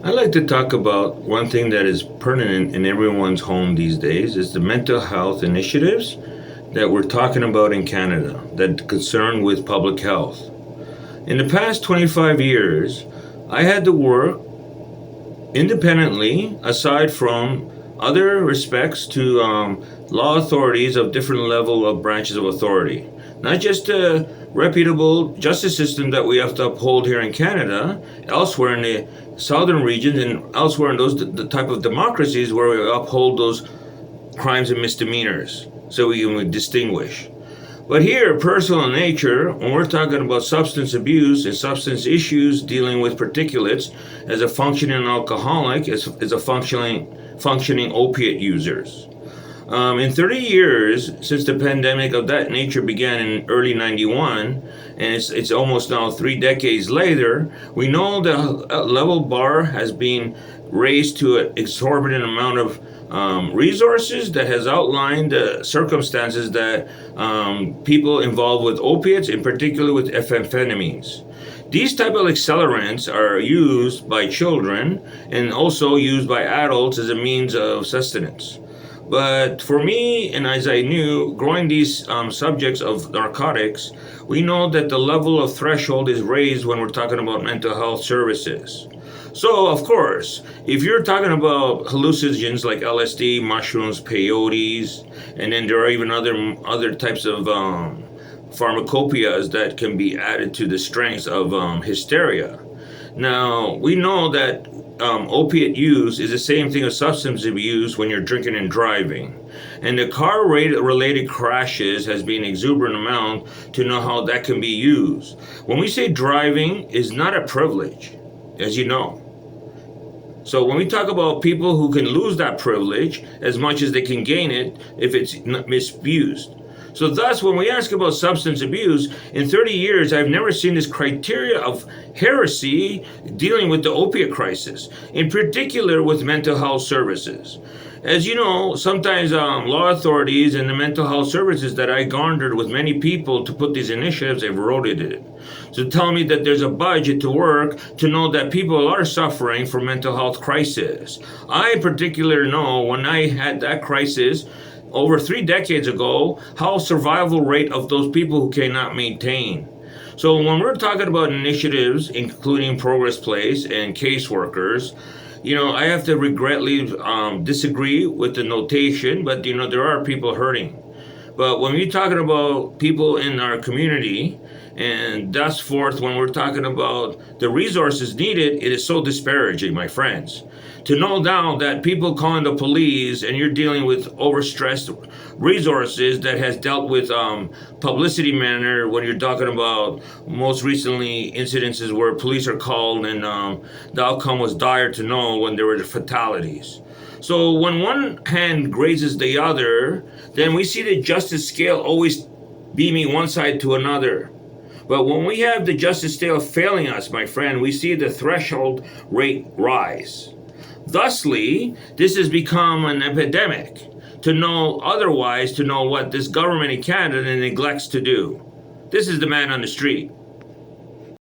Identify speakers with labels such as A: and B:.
A: I like to talk about one thing that is pertinent in everyone's home these days is the mental health initiatives that we're talking about in Canada that concern with public health. In the past 25 years, I had to work independently, aside from other respects to law authorities of different level of branches of authority. Not just a reputable justice system that we have to uphold here in Canada, elsewhere in the southern regions and elsewhere in those the type of democracies where we uphold those crimes and misdemeanors, so we can distinguish. But here, personal in nature, when we're talking about substance abuse and substance issues dealing with particulates, as a functioning alcoholic, as a functioning opiate users. In 30 years since the pandemic of that nature began in early 91, and it's almost now 3 decades later, we know the level bar has been raised to an exorbitant amount of resources that has outlined the circumstances that people involved with opiates, in particular with amphetamines. These type of accelerants are used by children and also used by adults as a means of sustenance. But for me, and as I knew, growing these subjects of narcotics, we know that the level of threshold is raised when we're talking about mental health services. So, of course, if you're talking about hallucinogens like LSD, mushrooms, peyotes, and then there are even other types of pharmacopoeias that can be added to the strengths of hysteria. Now, we know that opiate use is the same thing as substance abuse when you're drinking and driving. And the car-related crashes has been exuberant amount to know how that can be used. When we say driving is not a privilege, as you know. So when we talk about people who can lose that privilege as much as they can gain it if it's misused. So thus, when we ask about substance abuse, in 30 years, I've never seen this criteria of heresy dealing with the opiate crisis, in particular with mental health services. As you know, sometimes law authorities and the mental health services that I garnered with many people to put these initiatives have eroded it. So tell me that there's a budget to work to know that people are suffering from mental health crisis. I in particular know when I had that crisis, over 3 decades ago, how survival rate of those people who cannot maintain. So when we're talking about initiatives, including Progress Place and caseworkers, I have to regretfully disagree with the notation, but there are people hurting. But when we're talking about people in our community, and thus forth, when we're talking about the resources needed, it is so disparaging, my friends. To know now that people calling the police and you're dealing with overstressed resources that has dealt with publicity manner when you're talking about most recently incidences where police are called and the outcome was dire to know when there were fatalities. So when one hand grazes the other, then we see the justice scale always beaming one side to another. But when we have the justice scale failing us, my friend, we see the threshold rate rise. Thusly, this has become an epidemic. To know otherwise, to know what this government in Canada neglects to do. This is the man on the street.